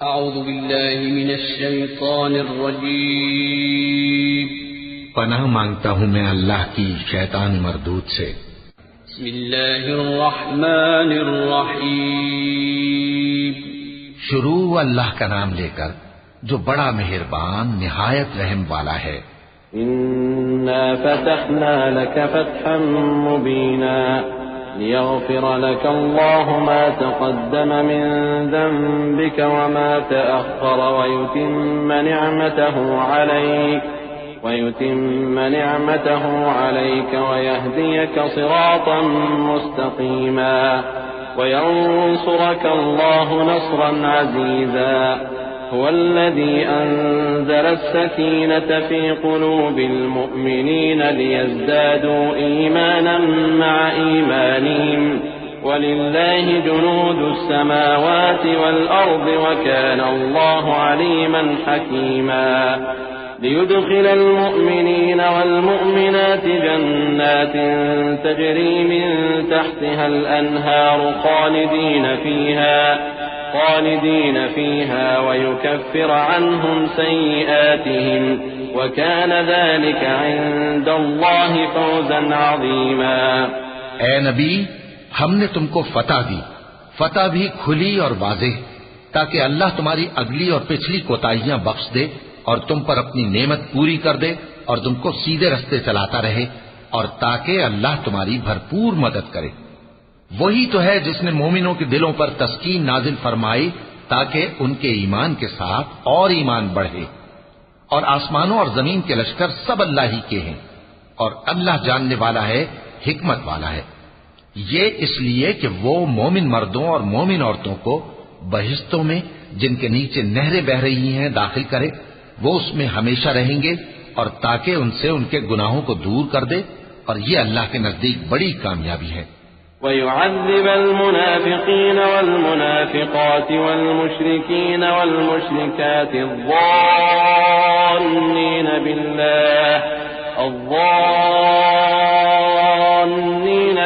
अऊज़ु बिल्लाहि मिनश शैतानिर रजीम। पनाह मांगता हूँ मैं अल्लाह की शैतान मरदूद से। बिस्मिल्लाहिर रहमानिर रहीम। शुरू अल्लाह का नाम लेकर जो बड़ा मेहरबान निहायत रहम वाला है। इन्ना फतहना लक फतहन मुबीना लियग़फ़िर लक अल्लाहु मा तक़द्दम मिन ज़ंबिक व मा तअख़्ख़र वयुतिम्म निअमतहु अलैक वयहदियक सिरातन मुस्तक़ीमा वयंसुरक अल्लाहु नस्रन अज़ीज़ा हुवल्लज़ी अंज़ल अस्सकीनत फ़ी क़ुलूबिल मुअ्मिनीन लियज़्दादू ईमानन मअ ईमानिहिम वलिल्लाहि जुनूदुस समावाति वल अर्दि व काना अल्लाहु अलीमन हकीमा लियुदखिल المؤمنين والمؤمنات جنات تجري من تحتها الأنهار خالدين فيها ويكفر عنهم سيئاتهم وكان ذلك عند الله فوزا عظيما। ऐ नबी, हमने तुमको फतह दी, फतह भी खुली और वाज़ेह, ताकि अल्लाह तुम्हारी अगली और पिछली कोताहियां बख्श दे और तुम पर अपनी नेमत पूरी कर दे और तुमको सीधे रास्ते चलाता रहे, और ताकि अल्लाह तुम्हारी भरपूर मदद करे। वही तो है जिसने मोमिनों के दिलों पर तस्कीन नाजिल फरमाई ताकि उनके ईमान के साथ और ईमान बढ़े। और आसमानों और जमीन के लश्कर सब अल्लाह ही के हैं, और अल्लाह जानने वाला है, हिकमत वाला है। ये इसलिए कि वो मोमिन मर्दों और मोमिन औरतों को बहिश्तों में जिनके नीचे नहरें बह रही हैं दाखिल करे, वो उसमें हमेशा रहेंगे, और ताकि उनसे उनके गुनाहों को दूर कर दे, और ये अल्लाह के नजदीक बड़ी कामयाबी है। वयुअज़्ज़िब अल-मुनाफ़िक़ीन वल-मुनाफ़िक़ात वल-मुश्रिकीन वल-मुश्रिकात अज़्ज़ान्नीन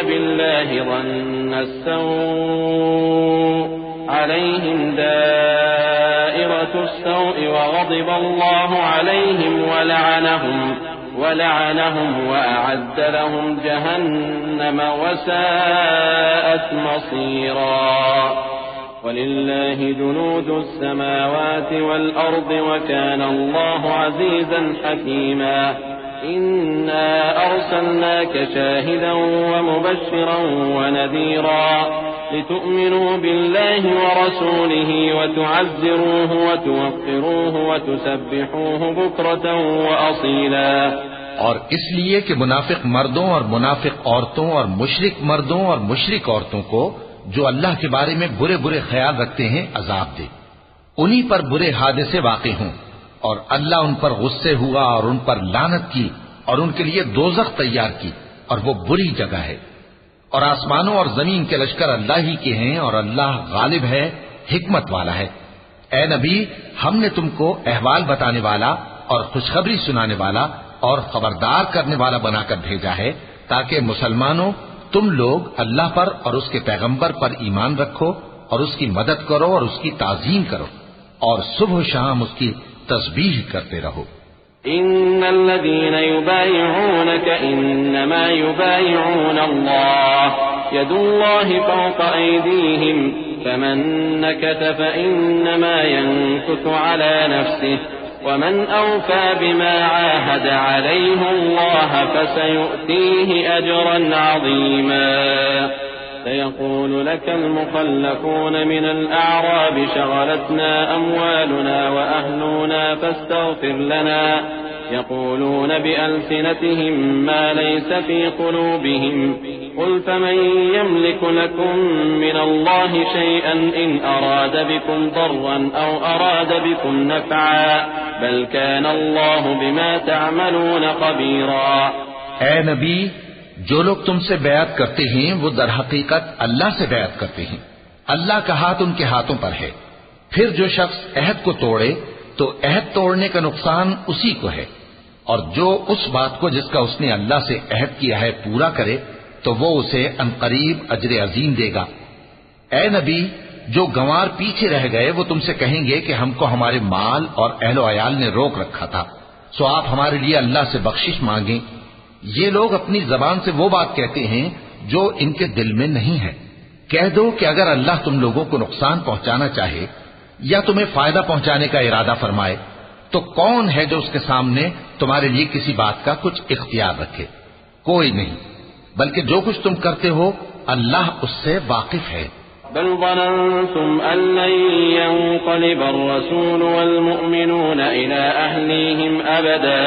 बिल्लाहि ज़न्न अस्सौء अलैहिम दाइरतु अस्सौء वग़ज़िब अल्लाहु अलैहिम वलअनहुम वअअद्द लहुम जहन्नम वसाअत मसीरा वलिल्लाहि जुनूदुस समावाति वल अर्दि वकाना अल्लाहु अज़ीज़न हकीमा। इन्ना अर्सलनाका शाहिदन वमुबश्शिरन वनज़ीरा लितुअ्मिनू बिल्लाहि वरसूलिहि वतुअज़्ज़िरूहु वतुवक़्क़िरूहु वतुसब्बिहूहु बुक्रतन वअसीला। और इसलिए कि मुनाफिक मर्दों और मुनाफिक औरतों और मुशरिक मर्दों और मुशरिक औरतों को जो अल्लाह के बारे में बुरे बुरे ख्याल रखते हैं अजाब दे, उन्हीं पर बुरे हादसे वाक़े हों, और अल्लाह उन पर गुस्से हुआ और उन पर लानत की और उनके लिए दोज़ख तैयार की, और वो बुरी जगह है। और आसमानों और जमीन के लश्कर अल्लाह ही के हैं, और अल्लाह गालिब है, हिकमत वाला है। ए नबी, हमने तुमको अहवाल बताने वाला और खुशखबरी सुनाने वाला और खबरदार करने वाला बनाकर भेजा है, ताकि मुसलमानों तुम लोग अल्लाह पर और उसके पैगंबर पर ईमान रखो और उसकी मदद करो और उसकी ताज़ीम करो, और सुबह शाम उसकी तस्बीह करते रहो। इन्नल्लज़ीन युबायिऊनक इन्नमा युबायिऊन अल्लाह यदुल्लाहि फ़ौक़ अयदीहिम फमन नकथ फ़इन्नमा यनकुथु अला नफ्सिहि वमन औफ़ा बिमा आहद अलैहि अल्लाह फसयु'तीहि अजरन अज़ीमा। سيقول لك المخلفون من الأعراب شغلتنا أموالنا وأهلنا فاستغفر لنا يقولون بألسنتهم ما ليس في قلوبهم قل فمن يملك لكم من الله شيئا إن أراد بكم ضرا أو أراد بكم نفعا بل كان الله بما تعملون خبيرا। ऐ नबी, जो लोग तुमसे बैत करते हैं वो दर हकीकत अल्लाह से बैत करते हैं, अल्लाह का हाथ उनके हाथों पर है। फिर जो शख्स अहद को तोड़े तो अहद तोड़ने का नुकसान उसी को है, और जो उस बात को जिसका उसने अल्लाह से अहद किया है पूरा करे तो वो उसे अनकरीब अजर अजीम देगा। ए नबी, जो गंवार पीछे रह गए वो तुमसे कहेंगे कि हमको हमारे माल और अहलो अयाल ने रोक रखा था, सो आप हमारे लिए अल्लाह से बख्शिश मांगें। ये लोग अपनी जबान से वो बात कहते हैं जो इनके दिल में नहीं है। कह दो कि अगर अल्लाह तुम लोगों को नुकसान पहुंचाना चाहे या तुम्हें फायदा पहुंचाने का इरादा फरमाए तो कौन है जो उसके सामने तुम्हारे लिए किसी बात का कुछ इख्तियार रखे? कोई नहीं, बल्कि जो कुछ तुम करते हो अल्लाह उससे वाकिफ है। बल ज़ननतुम अल्लन यंक़लिब अर्रसूल वल्मुअमिनून इला अहलीहिम अबदा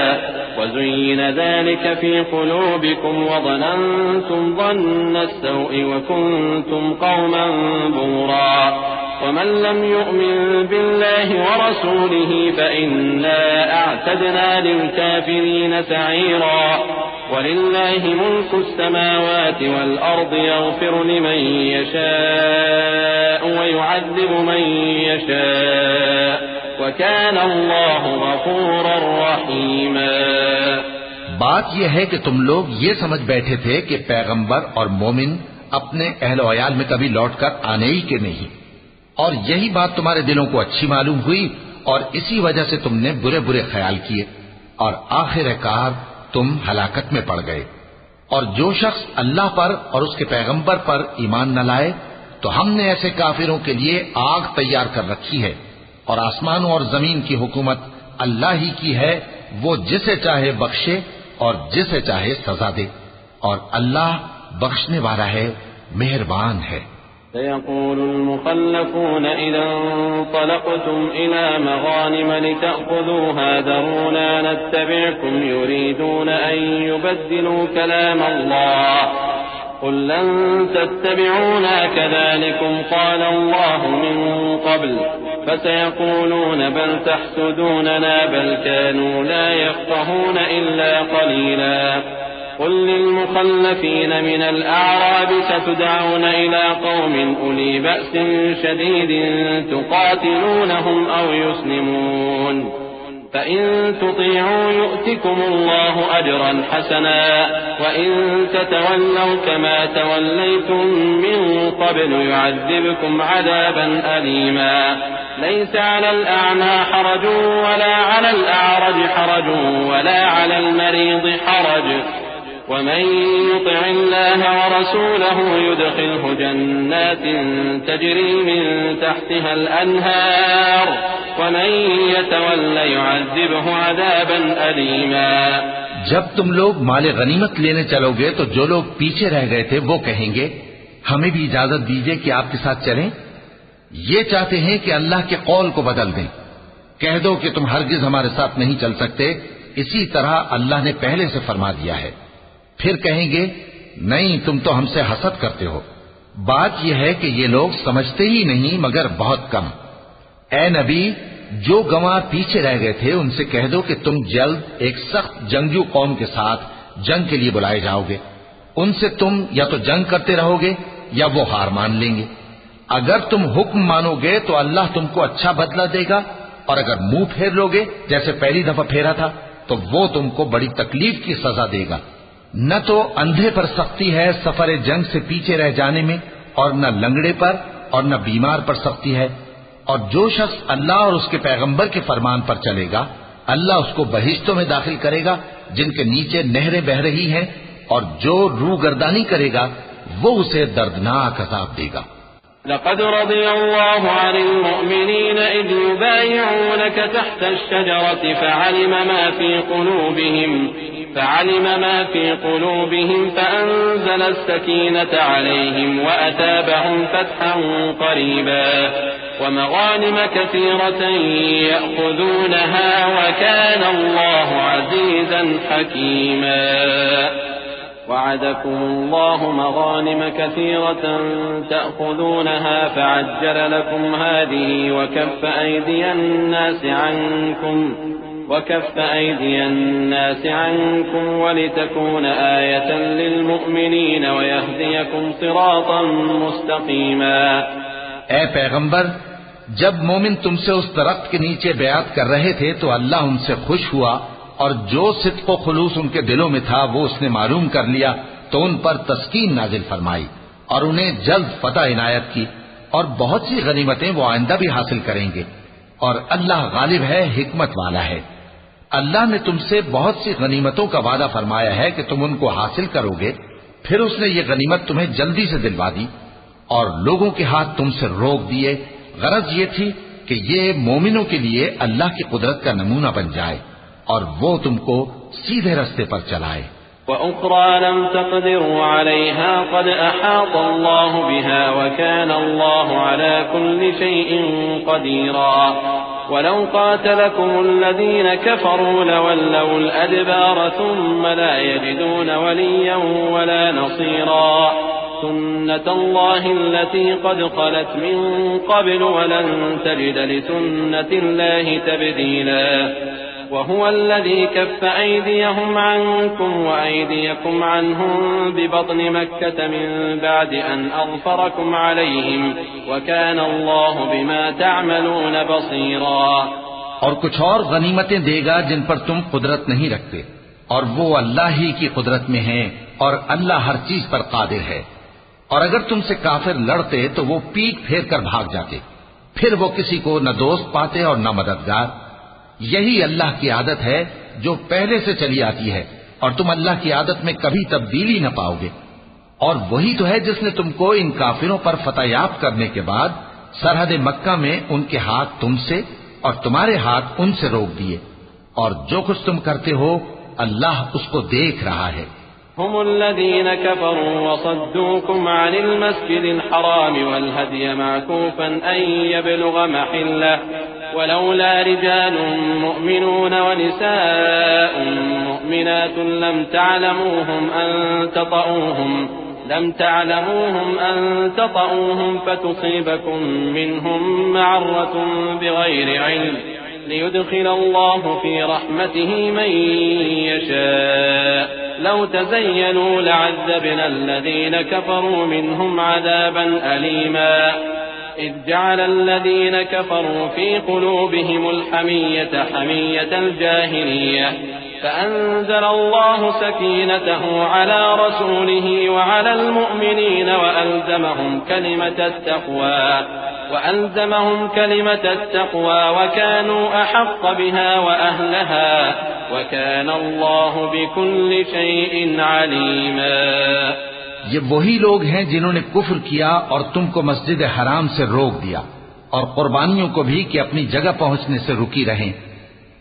वज़ुय्यिन ज़ालिका फ़ी क़ुलूबिकुम वज़ननतुम ज़न्न अस्सौइ वकुन्तुम क़ौमन बुरा वमन लम युअमिन बिल्लाहि वरसूलिहि फ़इन्ना अअतदना लिलकाफ़िरीन सईरा वलिल्लाहि मुल्कु अस्समावाति वल अर्दि यग़फिरु लिमन यशाअ वयुअज़्ज़िबु मन यशाअ वकान अल्लाहु गफूरर रहीमा। बात यह है कि तुम लोग ये समझ बैठे थे कि पैगंबर और मोमिन अपने अहल वयाल में कभी लौटकर आने ही के नहीं, और यही बात तुम्हारे दिलों को अच्छी मालूम हुई और इसी वजह से तुमने बुरे बुरे ख्याल किए और आखिरकार तुम हलाकत में पड़ गए। और जो शख्स अल्लाह पर और उसके पैगंबर पर ईमान न लाए तो हमने ऐसे काफिरों के लिए आग तैयार कर रखी है, और आसमानों और जमीन की हुकूमत अल्लाह ही की है, वो जिसे चाहे बख्शे और जिसे चाहे सजा दे, और अल्लाह बख्शने वाला है, मेहरबान है। سيقول المخلفون إذا انطلقتم إلى مغانم لتأخذوها ذرونا نتبعكم يريدون أن يبدلوا كلام الله قل لن تتبعونا كذلكم قال الله من قبل فسيقولون بل تحسدوننا بل كانوا لا يفقهون إلا قليلا قل للمخلفين من الأعراب ستدعون إلى قوم أولي بأس شديد تقاتلونهم أو يسلمون فإن تطيعوا يؤتكم الله أجرا حسنا وإن تتولوا كما توليتم من قبل يعذبكم عذابا أليما ليس على الأعمى حرج ولا على الأعرج حرج ولا على المريض حرج ومن يطع الله ورسوله يدخله جنات تجري من تحتها الأنهار ومن يتولى يعذبه عذابا أليما। जब तुम लोग माले गनीमत लेने चलोगे तो जो लोग पीछे रह गए थे वो कहेंगे हमें भी इजाजत दीजिए कि आपके साथ चलें। ये चाहते हैं कि अल्लाह के कौल को बदल दें। कह दो कि तुम हरगिज हमारे साथ नहीं चल सकते, इसी तरह अल्लाह ने पहले से फरमा दिया है। फिर कहेंगे नहीं, तुम तो हमसे हसद करते हो। बात यह है कि ये लोग समझते ही नहीं मगर बहुत कम। ए नबी, जो गंवार पीछे रह गए थे उनसे कह दो कि तुम जल्द एक सख्त जंगजू कौम के साथ जंग के लिए बुलाए जाओगे। उनसे तुम या तो जंग करते रहोगे या वो हार मान लेंगे। अगर तुम हुक्म मानोगे तो अल्लाह तुमको अच्छा बदला देगा, और अगर मुंह फेर लोगे जैसे पहली दफा फेरा था तो वो तुमको बड़ी तकलीफ की सजा देगा। न तो अंधे पर सख्ती है सफर जंग से पीछे रह जाने में, और न लंगड़े पर और न बीमार पर सख्ती है। और जो शख्स अल्लाह और उसके पैगंबर के फरमान पर चलेगा अल्लाह उसको बहिश्तों में दाखिल करेगा जिनके नीचे नहरें बह रही हैं, और जो रूगर्दानी करेगा वो उसे दर्दनाक अज़ाब देगा। لقد رضي الله عن المؤمنين إذ يبايعونك تحت الشجرة فعلم ما في قلوبهم فأنزل السكينة عليهم وأثابهم فتحا قريبا ومغانم كثيرة يأخذونها وكان الله عزيزا حكيما وعدكم الله مغانم كثيرة تأخذونها فعجل لكم هذه وكف أيدي الناس عنكم ولتكون آية للمؤمنين ويهديكم صراطا مستقيما। ए पैगंबर, जब मोमिन तुमसे उस दरख्त के नीचे बयात कर रहे थे तो अल्लाह उनसे खुश हुआ, और जो सिद्क़ व खुलूस उनके दिलों में था वो उसने मालूम कर लिया तो उन पर तस्कीन नाजिल फरमाई और उन्हें जल्द फतह इनायत की। और बहुत सी गनीमतें वो आइंदा भी हासिल करेंगे, और अल्लाह गालिब है, हिकमत वाला है। अल्लाह ने तुमसे बहुत सी गनीमतों का वादा फरमाया है कि तुम उनको हासिल करोगे, फिर उसने ये गनीमत तुम्हें जल्दी से दिलवा दी और लोगों के हाथ तुमसे रोक दिए। गरज ये थी कि ये मोमिनों के लिए अल्लाह की कुदरत का नमूना बन जाए और वो तुमको सीधे रास्ते पर चलाए। वउखरा लम तक़दिरू अलैहा क़द अहात अल्लाहु बिहा वकान अल्लाहु अला कुल्लि शैइन क़दीरा वलौ क़ातलकुमुल्लज़ीन कफ़रू लवल्लौल अदबार सुम्मा ला यजिदून वलिय्यन वला नसीरा सुन्नतल्लाहि अल्लती क़द ख़लत मिन क़ब्ल वलन तजिद लिसुन्नतिल्लाहि तब्दीला वहुव अल्लज़ी कफ़्फ़ अयदियहुम अन्कुम वअयदियकुम अन्हुम बिबत्नि मक्कत मिन बअदि अन अज़फ़रकुम अलैहिम वकान अल्लाहु बिमा तअमलून बसीरा। और कुछ और गनीमतें देगा जिन पर तुम कुदरत नहीं रखते, और वो अल्लाह ही की कुदरत में है, और अल्लाह हर चीज पर कादिर है। और अगर तुमसे काफिर लड़ते तो वो पीठ फेर कर भाग जाते, फिर वो किसी को न दोस्त पाते और न मददगार। यही अल्लाह की आदत है जो पहले से चली आती है, और तुम अल्लाह की आदत में कभी तब्दीली न पाओगे। और वही तो है जिसने तुमको इन काफिरों पर फतहयाब करने के बाद सरहद मक्का में उनके हाथ तुमसे और तुम्हारे हाथ उनसे रोक दिए, और जो कुछ तुम करते हो अल्लाह उसको देख रहा है। हुमुल्लज़ीन कफ़रू वसद्दूकुम अनिल मस्जिदिल हराम वल हदिय मअकूफन अन यबलुग महिल्लह वलौला रिजालुन मुअमिनून व निसाउन मुअमिनातुन लम تعلموهم أن تطؤوهم فتصيبكم منهم معرة بغير علم ليدخل الله في رحمته من يشاء لو تزينوا لعذبنا الذين كفروا منهم عذابا أليما إذ جعل الذين كفروا في قلوبهم الحمية حمية الجاهلية فأنزل الله سكينته على رسوله وعلى المؤمنين وألزمهم كلمة التقوى وكانوا أحق بها وأهلها وكان الله بكل شيء عليما। ये वही लोग हैं जिन्होंने कुफ्र किया और तुमको मस्जिद हराम से रोक दिया, और कुर्बानियों को भी कि अपनी जगह पहुंचने से रुकी रहें।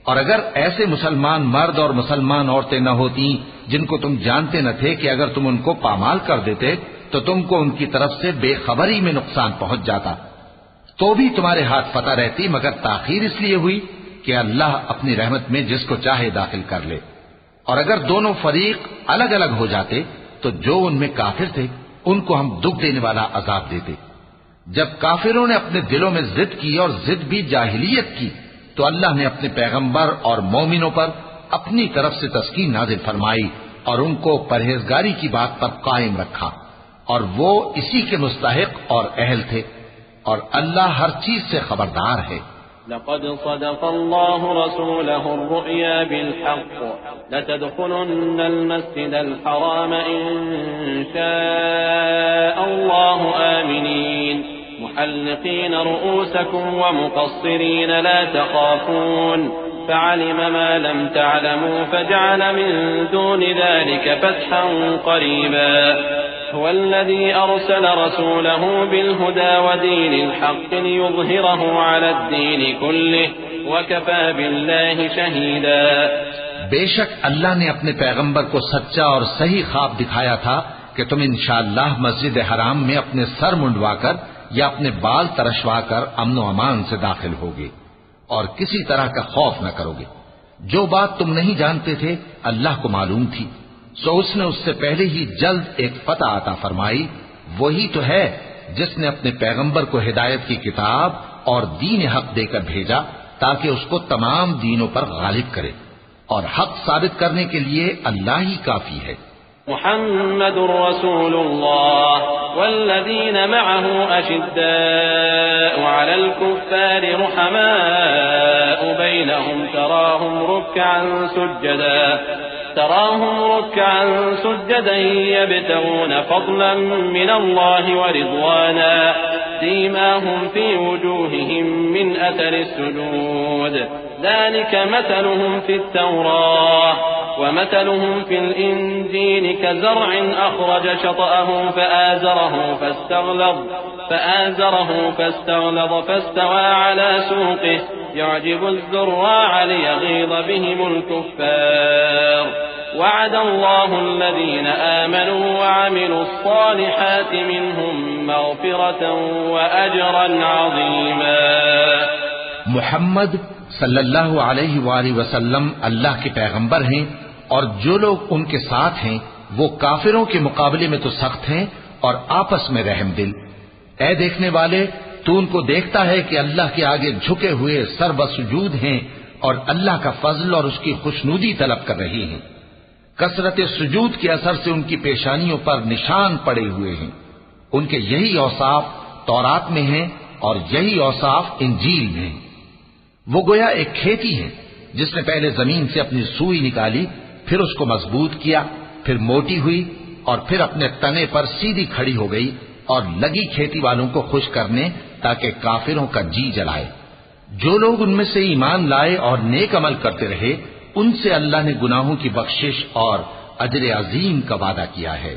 और अगर ऐसे मुसलमान मर्द और मुसलमान औरतें न होती जिनको तुम जानते न थे कि अगर तुम उनको पामाल कर देते तो तुमको उनकी तरफ से बेखबरी में नुकसान पहुंच जाता, तो भी तुम्हारे हाथ फतह रहती, मगर ताखीर इसलिए हुई कि अल्लाह अपनी रहमत में जिसको चाहे दाखिल कर ले। और अगर दोनों फरीक अलग अलग हो जाते तो जो उनमें काफिर थे उनको हम दुख देने वाला अजाब देते। जब काफिरों ने अपने दिलों में जिद की, और जिद भी जाहिलियत की, तो अल्लाह ने अपने पैगंबर और मोमिनों पर अपनी तरफ से तस्कीन नाजिल फरमाई और उनको परहेजगारी की बात पर कायम रखा, और वो इसी के मुस्तहिक और अहल थे, और अल्लाह हर चीज से खबरदार है। लक़द सदक़ल्लाहु रसूलहु अर्रुया बिलहक़ लतदख़ुलुन्नल मस्जिदल हराम इंशाअल्लाहु आमिनीन मुहल्लिक़ीन रुऊसकुम व मुक़स्सिरीन ला तख़ाफ़ून फ़अलिम मा लम तअलमू फ़जअल मिन दूनि ज़ालिक फ़तहन क़रीबा हुवल्लज़ी अरसल रसूलहु बिलहुदा व दीनिल हक़्क़ लियुज़हिरहु अलद्दीन कुल्लिहि व कफ़ा बिल्लाहि शहीदा। बेशक अल्लाह ने अपने पैगंबर को सच्चा और सही ख्वाब दिखाया था कि तुम इंशाअल्लाह मस्जिद हराम में अपने सर मुंडवाकर या अपने बाल तरशवाकर अमन व अमान से दाखिल होगे और किसी तरह का खौफ न करोगे। जो बात तुम नहीं जानते थे अल्लाह को मालूम थी, सो उसने उससे पहले ही जल्द एक फतह अता फरमाई। वही तो है जिसने अपने पैगंबर को हिदायत की किताब और दीन हक देकर भेजा ताकि उसको तमाम दीनों पर गालिब करे, और हक साबित करने के लिए अल्लाह ही काफी है। मुहम्मदुर रसूलुल्लाह वल्लज़ीन मअहु अशिद्दाउ अलल कुफ्फारि रुहमाउ बैनहुम तराहुम रुक्कअन सुज्जदा यब्तगून फضلا मिनल्लाहि व रिज़वाना सीमाहुम फी वजूहिहिम मिन अथरि सुजूद ज़ालिक मसलुहुम फित तौराह व मसलुहुम फिल इंजील कज़रअन अख़रज शतअहु فآزره فاستغلظ فاستوى على سوقه يعجب الزراع ليغيظ بهم الكفار وعد الله الذين آمنوا وعملوا الصالحات منهم مغفرة وأجرا عظيما। मुहम्मद सल्लल्लाहु अलैहि वसल्लम अल्लाह के पैगंबर हैं और जो लोग उनके साथ हैं वो काफिरों के मुकाबले में तो सख्त हैं और आपस में रहम दिल। ऐ देखने वाले, तू उनको देखता है कि अल्लाह के आगे झुके हुए सर्वसुजूद हैं और अल्लाह का फजल और उसकी खुशनूदी तलब कर रही हैं। कसरत सुजूद के असर से उनकी पेशानियों पर निशान पड़े हुए हैं। उनके यही औसाफ तौरात में हैं और यही औसाफ इंजील में हैं। वो गोया एक खेती है जिसने पहले जमीन से अपनी सुई निकाली, फिर उसको मजबूत किया, फिर मोटी हुई और फिर अपने तने पर सीधी खड़ी हो गई और लगी खेती वालों को खुश करने ताकि काफिरों का जी जलाए। जो लोग उनमें से ईमान लाए और नेक अमल करते रहे उनसे अल्लाह ने गुनाहों की बख्शिश और अजर अजीम का वादा किया है।